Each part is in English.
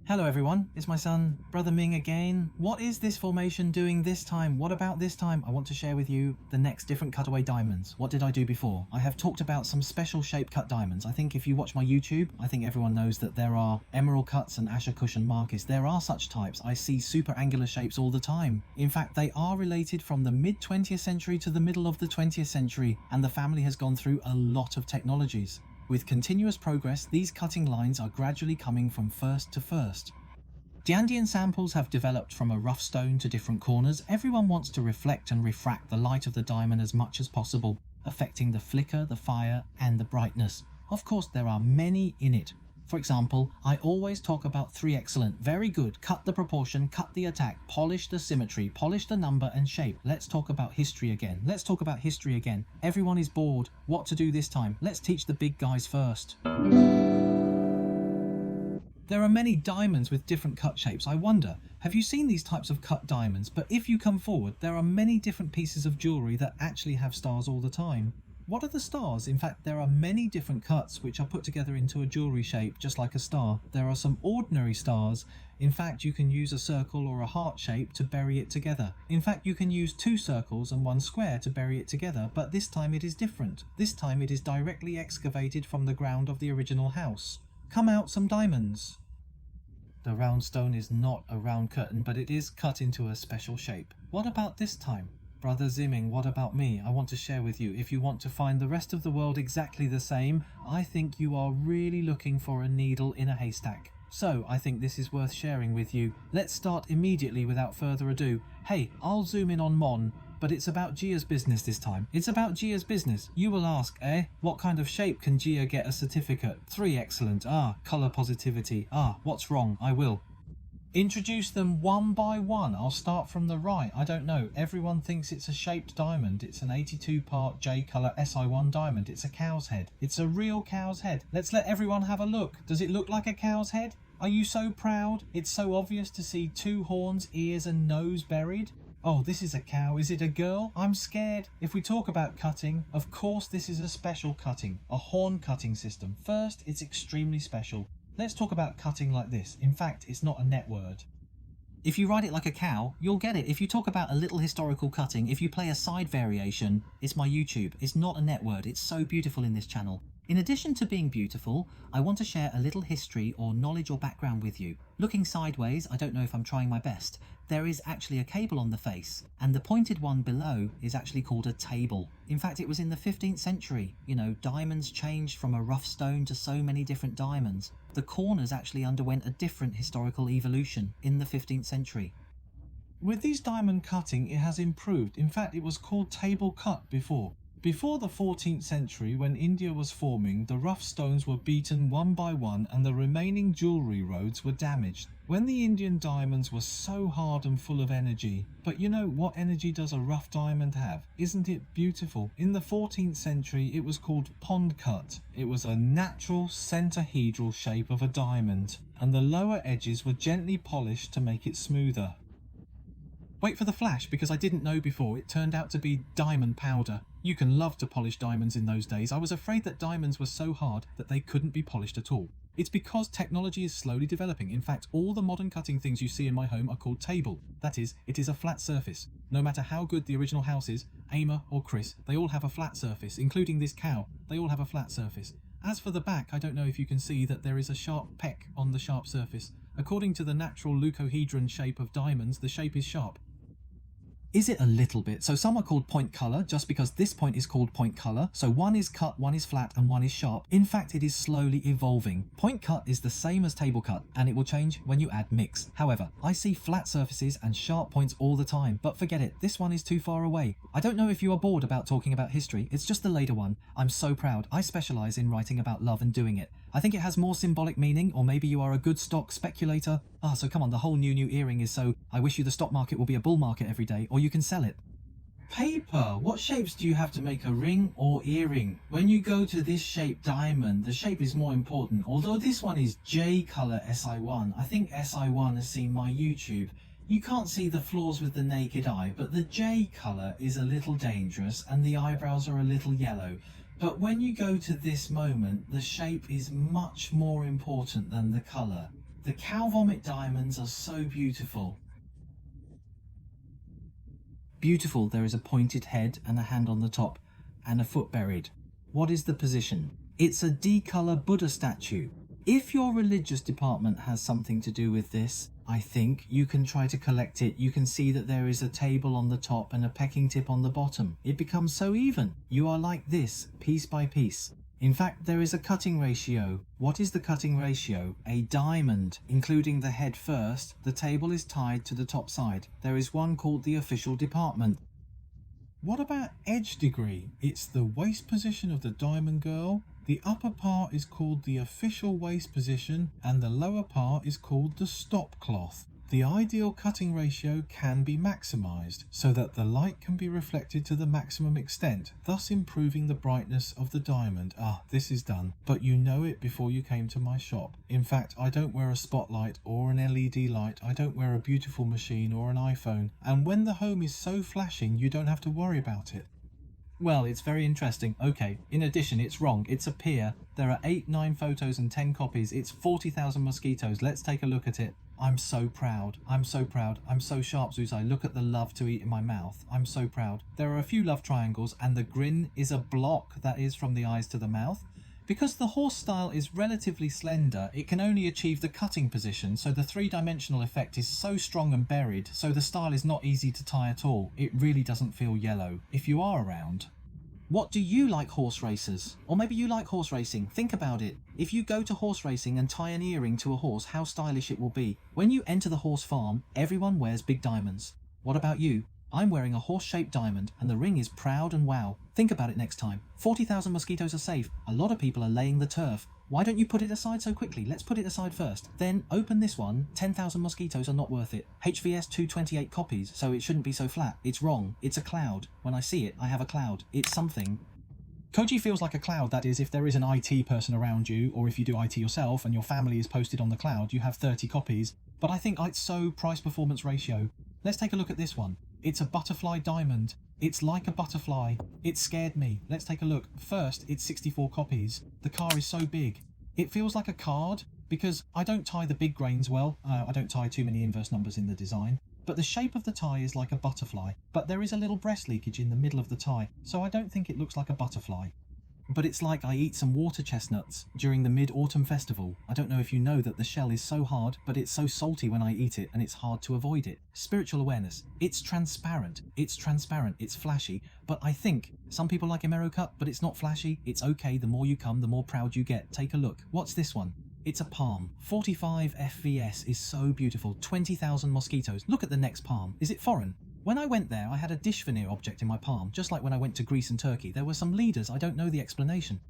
Hello everyone, it's my son, Brother Ming again. What is this formation doing this time? What about this time? I want to share with you the next different cutaway diamonds. What did I do before? I have talked about some special shape cut diamonds. I think if you watch my YouTube, I think everyone knows that there are emerald cuts and Asher cushion markets. There are such types. I see super angular shapes all the time. In fact, they are related from the mid 20th century to the middle of the 20th century, and the family has gone through a lot of technologies. With continuous progress, these cutting lines are gradually coming from first to first. Diandian samples have developed from a rough stone to different corners. Everyone wants to reflect and refract the light of the diamond as much as possible, affecting the flicker, the fire, and the brightness. Of course, there are many in it. For example, I always talk about 3 excellent, very good, cut the proportion, cut the attack, polish the symmetry, polish the number and shape. Let's talk about history again. Everyone is bored. What to do this time? Let's teach the big guys first. There are many diamonds with different cut shapes. I wonder, have you seen these types of cut diamonds? But if you come forward, there are many different pieces of jewellery that actually have stars all the time. What are the stars? In fact, there are many different cuts which are put together into a jewellery shape, just like a star. There are some ordinary stars. In fact, you can use a circle or a heart shape to bury it together. In fact, you can use 2 circles and 1 square to bury it together, but this time it is different. This time it is directly excavated from the ground of the original house. Come out some diamonds. The round stone is not a round curtain, but it is cut into a special shape. What about this time? Brother Zimming, what about me? I want to share with you. If you want to find the rest of the world exactly the same, I think you are really looking for a needle in a haystack. So I think this is worth sharing with you. Let's start immediately without further ado. Hey, I'll zoom in on Mon, but it's about GIA's business this time. It's about GIA's business. You will ask, what kind of shape can GIA get a certificate? 3 excellent. Colour positivity. What's wrong? I will. Introduce them one by one. I'll start from the right. I don't know. Everyone thinks it's a shaped diamond. It's an 82-part J colour SI1 diamond. It's a cow's head. It's a real cow's head. Let's let everyone have a look. Does it look like a cow's head? Are you so proud? It's so obvious to see 2 horns, ears and nose buried. Oh, this is a cow. Is it a girl? I'm scared. If we talk about cutting, of course this is a special cutting, a horn cutting system. First, it's extremely special. Let's talk about cutting like this. In fact, it's not a net word. If you write it like a cow, you'll get it. If you talk about a little historical cutting, if you play a side variation, it's my YouTube. It's not a net word. It's so beautiful in this channel. In addition to being beautiful, I want to share a little history or knowledge or background with you. Looking sideways, I don't know if I'm trying my best, there is actually a cable on the face, and the pointed one below is actually called a table. In fact, it was in the 15th century. You know, diamonds changed from a rough stone to so many different diamonds. The corners actually underwent a different historical evolution in the 15th century. With these diamond cutting, it has improved. In fact, it was called table cut before. Before the 14th century, when India was forming, the rough stones were beaten one by one and the remaining jewellery roads were damaged. When the Indian diamonds were so hard and full of energy. But you know, what energy does a rough diamond have? Isn't it beautiful? In the 14th century, it was called pond cut. It was a natural centahedral shape of a diamond, and the lower edges were gently polished to make it smoother. Wait for the flash, because I didn't know before. It turned out to be diamond powder. You can love to polish diamonds in those days. I was afraid that diamonds were so hard that they couldn't be polished at all. It's because technology is slowly developing. In fact, all the modern cutting things you see in my home are called table. That is, it is a flat surface. No matter how good the original house is, Ama or Chris, they all have a flat surface, including this cow. They all have a flat surface. As for the back, I don't know if you can see that there is a sharp peck on the sharp surface. According to the natural leucohedron shape of diamonds, the shape is sharp. Is it a little bit? So some are called point colour, just because this point is called point colour. So one is cut, one is flat, and one is sharp. In fact, it is slowly evolving. Point cut is the same as table cut, and it will change when you add mix. However, I see flat surfaces and sharp points all the time, but forget it, this one is too far away. I don't know if you are bored about talking about history, it's just the later one. I'm so proud. I specialise in writing about love and doing it. I think it has more symbolic meaning, or maybe you are a good stock speculator. So come on, the whole new earring is so I wish you the stock market will be a bull market every day, or you can sell it. Paper. What shapes do you have to make a ring or earring? When you go to this shaped diamond, the shape is more important. Although this one is J colour SI1, I think SI1 has seen my YouTube. You can't see the flaws with the naked eye, but the J colour is a little dangerous and the eyebrows are a little yellow. But when you go to this moment, the shape is much more important than the colour. The cow vomit diamonds are so beautiful. Beautiful, there is a pointed head and a hand on the top, and a foot buried. What is the position? It's a D-color Buddha statue. If your religious department has something to do with this, I think you can try to collect it. You can see that there is a table on the top and a pecking tip on the bottom. It becomes so even. You are like this, piece by piece. In fact, there is a cutting ratio. What is the cutting ratio? A diamond, including the head first. The table is tied to the top side. There is one called the official department. What about edge degree? It's the waist position of the diamond girl. The upper part is called the official waist position and the lower part is called the stop cloth. The ideal cutting ratio can be maximized so that the light can be reflected to the maximum extent, thus improving the brightness of the diamond. This is done, but you know it before you came to my shop. In fact, I don't wear a spotlight or an LED light. I don't wear a beautiful machine or an iPhone. And when the home is so flashing, you don't have to worry about it. Well, it's very interesting. Okay, in addition, it's wrong. It's a pier. There are 8, 9 photos and 10 copies. It's 40,000 mosquitoes. Let's take a look at it. I'm so proud. I'm so proud. I'm so sharp, Zuzai. Look at the love to eat in my mouth. I'm so proud. There are a few love triangles and the grin is a block, that is from the eyes to the mouth. Because the horse style is relatively slender, it can only achieve the cutting position, so the three-dimensional effect is so strong and buried, so the style is not easy to tie at all. It really doesn't feel yellow. If you are around. What do you like horse racers? Or maybe you like horse racing. Think about it. If you go to horse racing and tie an earring to a horse, how stylish it will be. When you enter the horse farm, everyone wears big diamonds. What about you? I'm wearing a horse-shaped diamond and the ring is proud and wow. Think about it next time. 40,000 mosquitoes are safe. A lot of people are laying the turf. Why don't you put it aside so quickly? Let's put it aside first. Then open this one. 10,000 mosquitoes are not worth it. HVS 228 copies, so it shouldn't be so flat. It's wrong. It's a cloud. When I see it, I have a cloud. It's something. Koji feels like a cloud, that is, if there is an IT person around you, or if you do IT yourself and your family is posted on the cloud, you have 30 copies. But I think it's so price-performance ratio. Let's take a look at this one. It's a butterfly diamond. It's like a butterfly. It scared me. Let's take a look. First, it's 64 copies. The car is so big. It feels like a card, because I don't tie the big grains well. I don't tie too many inverse numbers in the design. But the shape of the tie is like a butterfly. But there is a little breast leakage in the middle of the tie, so I don't think it looks like a butterfly. But it's like I eat some water chestnuts during the Mid-Autumn Festival. I don't know if you know that the shell is so hard, but it's so salty when I eat it and it's hard to avoid it. Spiritual awareness. It's transparent. It's transparent. It's flashy. But I think some people like Emero cut, but it's not flashy. It's okay. The more you come, the more proud you get. Take a look. What's this one? It's a palm. 45 FVS is so beautiful. 20,000 mosquitoes. Look at the next palm. Is it foreign? When I went there, I had a dish veneer object in my palm, just like when I went to Greece and Turkey. There were some leaders, I don't know the explanation.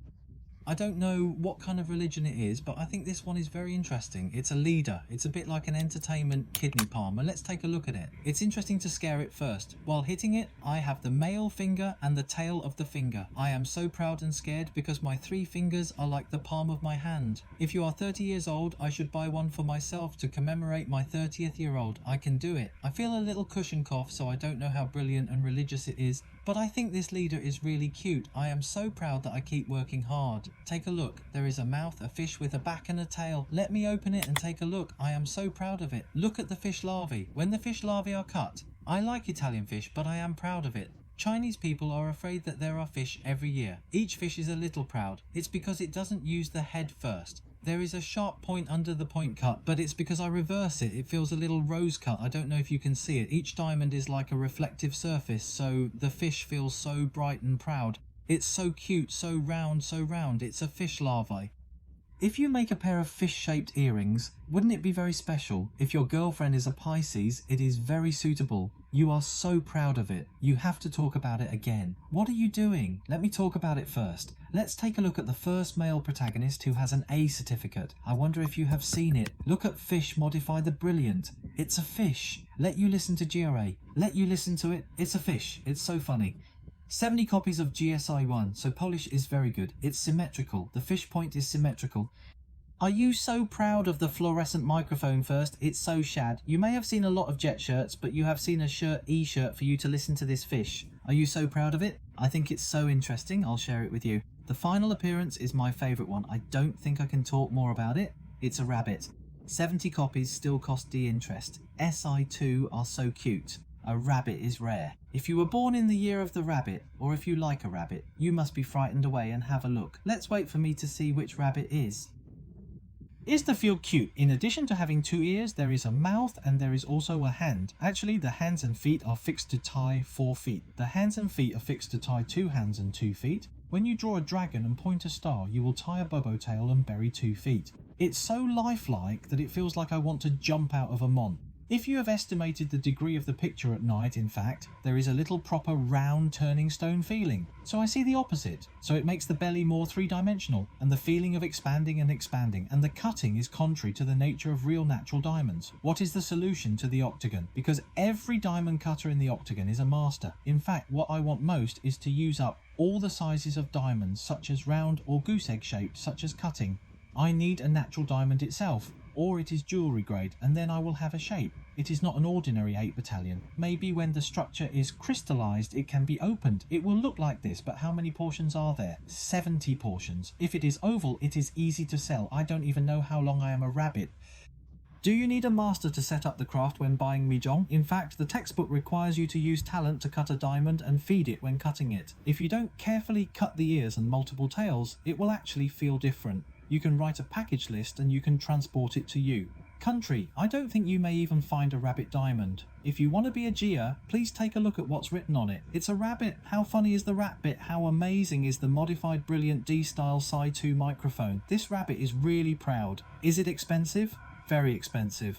I don't know what kind of religion it is, but I think this one is very interesting. It's a leader. It's a bit like an entertainment kidney palm, and let's take a look at it. It's interesting to scare it first. While hitting it, I have the male finger and the tail of the finger. I am so proud and scared because my 3 fingers are like the palm of my hand. If you are 30 years old, I should buy one for myself to commemorate my 30th year old. I can do it. I feel a little cushion cough, so I don't know how brilliant and religious it is, but I think this leader is really cute. I am so proud that I keep working hard. Take a look. There is a mouth, a fish with a back and a tail. Let me open it and take a look. I am so proud of it. Look at the fish larvae. When the fish larvae are cut, I like Italian fish, but I am proud of it. Chinese people are afraid that there are fish every year. Each fish is a little proud. It's because it doesn't use the head first. There is a sharp point under the point cut, but it's because I reverse it. It feels a little rose cut. I don't know if you can see it. Each diamond is like a reflective surface, so the fish feels so bright and proud. It's so cute, so round, so round. It's a fish larvae. If you make a pair of fish-shaped earrings, wouldn't it be very special? If your girlfriend is a Pisces, it is very suitable. You are so proud of it. You have to talk about it again. What are you doing? Let me talk about it first. Let's take a look at the first male protagonist who has an A certificate. I wonder if you have seen it. Look at Fish Modify the Brilliant. It's a fish. Let you listen to GRA. Let you listen to it. It's a fish. It's so funny. 70 copies of GSI1, so polish is very good. It's symmetrical. The fish point is symmetrical. Are you so proud of the fluorescent microphone first? It's so shad. You may have seen a lot of jet shirts, but you have seen a E-shirt for you to listen to this fish. Are you so proud of it? I think it's so interesting. I'll share it with you. The final appearance is my favourite one. I don't think I can talk more about it. It's a rabbit. 70 copies still cost D interest. SI2 are so cute. A rabbit is rare. If you were born in the year of the rabbit, or if you like a rabbit, you must be frightened away and have a look. Let's wait for me to see which rabbit is. Is the feel cute? In addition to having 2 ears, there is a mouth and there is also a hand. Actually, the hands and feet are fixed to tie 4 feet. The hands and feet are fixed to tie 2 hands and 2 feet. When you draw a dragon and point a star, you will tie a bobo tail and bury 2 feet. It's so lifelike that it feels like I want to jump out of a mont. If you have estimated the degree of the picture at night, in fact, there is a little proper round turning stone feeling. So I see the opposite. So it makes the belly more 3-dimensional, and the feeling of expanding, and the cutting is contrary to the nature of real natural diamonds. What is the solution to the octagon? Because every diamond cutter in the octagon is a master. In fact, what I want most is to use up all the sizes of diamonds, such as round or goose egg shaped, such as cutting. I need a natural diamond itself, or it is jewellery grade, and then I will have a shape. It is not an ordinary 8 battalion. Maybe when the structure is crystallised it can be opened. It will look like this, but how many portions are there? 70 portions. If it is oval, it is easy to sell. I don't even know how long I am a rabbit. Do you need a master to set up the craft when buying Mijong? In fact, the textbook requires you to use talent to cut a diamond and feed it when cutting it. If you don't carefully cut the ears and multiple tails, it will actually feel different. You can write a package list and you can transport it to you. Country, I don't think you may even find a rabbit diamond. If you want to be a GIA, please take a look at what's written on it. It's a rabbit. How funny is the rat bit? How amazing is the modified brilliant D-style Side 2 microphone? This rabbit is really proud. Is it expensive? Very expensive.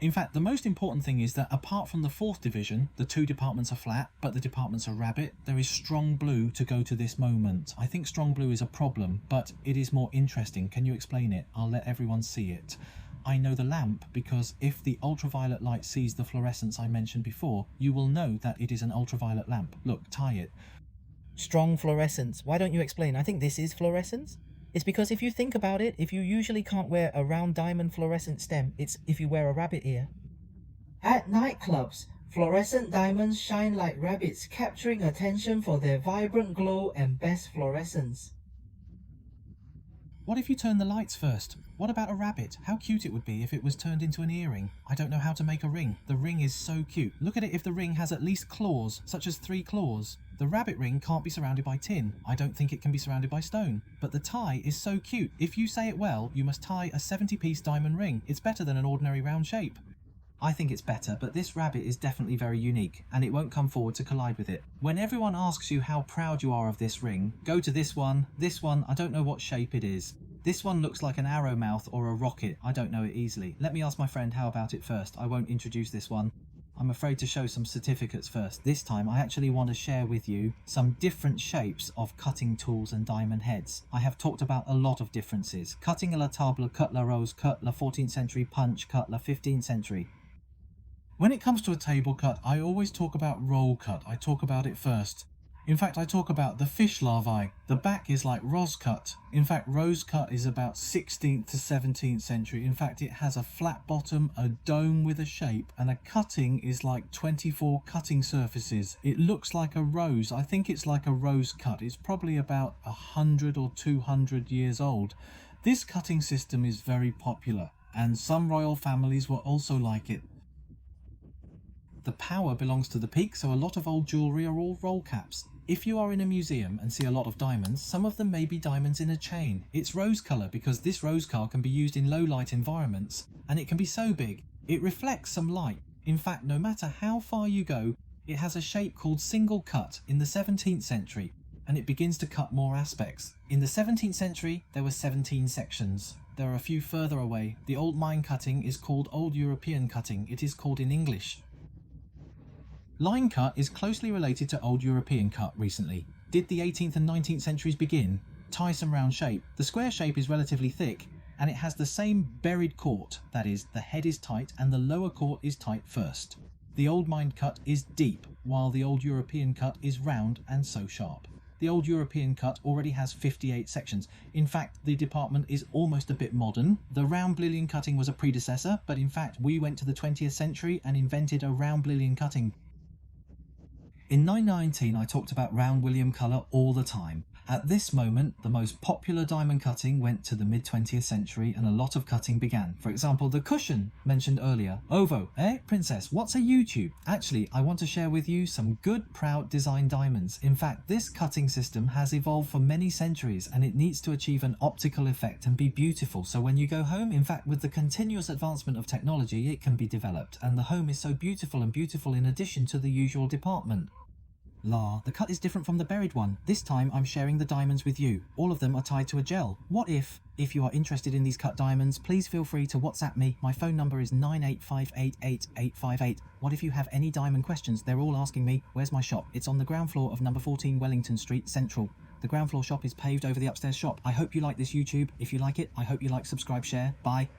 In fact, the most important thing is that apart from the 4th division, the 2 departments are flat, but the departments are rabbit, there is strong blue to go to this moment. I think strong blue is a problem, but it is more interesting. Can you explain it? I'll let everyone see it. I know the lamp because if the ultraviolet light sees the fluorescence I mentioned before, you will know that it is an ultraviolet lamp. Look, tie it. Strong fluorescence. Why don't you explain? I think this is fluorescence. It's because if you think about it, if you usually can't wear a round diamond fluorescent stem, it's if you wear a rabbit ear. At nightclubs, fluorescent diamonds shine like rabbits, capturing attention for their vibrant glow and best fluorescence. What if you turn the lights first? What about a rabbit? How cute it would be if it was turned into an earring. I don't know how to make a ring. The ring is so cute. Look at it if the ring has at least claws, such as 3 claws. The rabbit ring can't be surrounded by tin. I don't think it can be surrounded by stone. But the tie is so cute. If you say it well, you must tie a 70-piece diamond ring. It's better than an ordinary round shape. I think it's better, but this rabbit is definitely very unique, and it won't come forward to collide with it. When everyone asks you how proud you are of this ring, go to this one, I don't know what shape it is. This one looks like an arrow mouth or a rocket. I don't know it easily. Let me ask my friend how about it first. I won't introduce this one. I'm afraid to show some certificates first. This time I actually want to share with you some different shapes of cutting tools and diamond heads. I have talked about a lot of differences. Cutting à la table, cut la rose, cut la 14th century, punch, cut la 15th century. When it comes to a table cut, I always talk about roll cut. I talk about it first. In fact, I talk about the fish larvae. The back is like rose cut. In fact, rose cut is about 16th to 17th century. In fact, it has a flat bottom, a dome with a shape, and a cutting is like 24 cutting surfaces. It looks like a rose. I think it's like a rose cut. It's probably about 100 or 200 years old. This cutting system is very popular, and some royal families were also like it. The power belongs to the peak, so a lot of old jewellery are all roll caps. If you are in a museum and see a lot of diamonds, some of them may be diamonds in a chain. It's rose colour because this rose car can be used in low light environments, and it can be so big, it reflects some light. In fact, no matter how far you go, it has a shape called single cut in the 17th century, and it begins to cut more aspects. In the 17th century, there were 17 sections. There are a few further away. The old mine cutting is called Old European cutting. It is called in English. Line cut is closely related to Old European cut recently. Did the 18th and 19th centuries begin? Tie some round shape. The square shape is relatively thick, and it has the same buried court, that is, the head is tight and the lower court is tight first. The old mine cut is deep, while the Old European cut is round and so sharp. The Old European cut already has 58 sections. In fact, the department is almost a bit modern. The round Brilliant cutting was a predecessor, but in fact we went to the 20th century and invented a round Brilliant cutting. In 919 I talked about round William colour all the time. At this moment, the most popular diamond cutting went to the mid-20th century and a lot of cutting began. For example, the cushion mentioned earlier. Ovo, Princess, what's a YouTube? Actually, I want to share with you some good, proud design diamonds. In fact, this cutting system has evolved for many centuries and it needs to achieve an optical effect and be beautiful. So when you go home, in fact, with the continuous advancement of technology, it can be developed. And the home is so beautiful and beautiful in addition to the usual department. La, the cut is different from the buried one. This time I'm sharing the diamonds with you. All of them are tied to a gel. What if you are interested in these cut diamonds, please feel free to WhatsApp me. My phone number is 985888858. What if you have any diamond questions? They're all asking me, where's my shop? It's on the ground floor of number 14 Wellington Street, Central. The ground floor shop is paved over the upstairs shop. I hope you like this YouTube. If you like it, I hope you like, subscribe, share. Bye.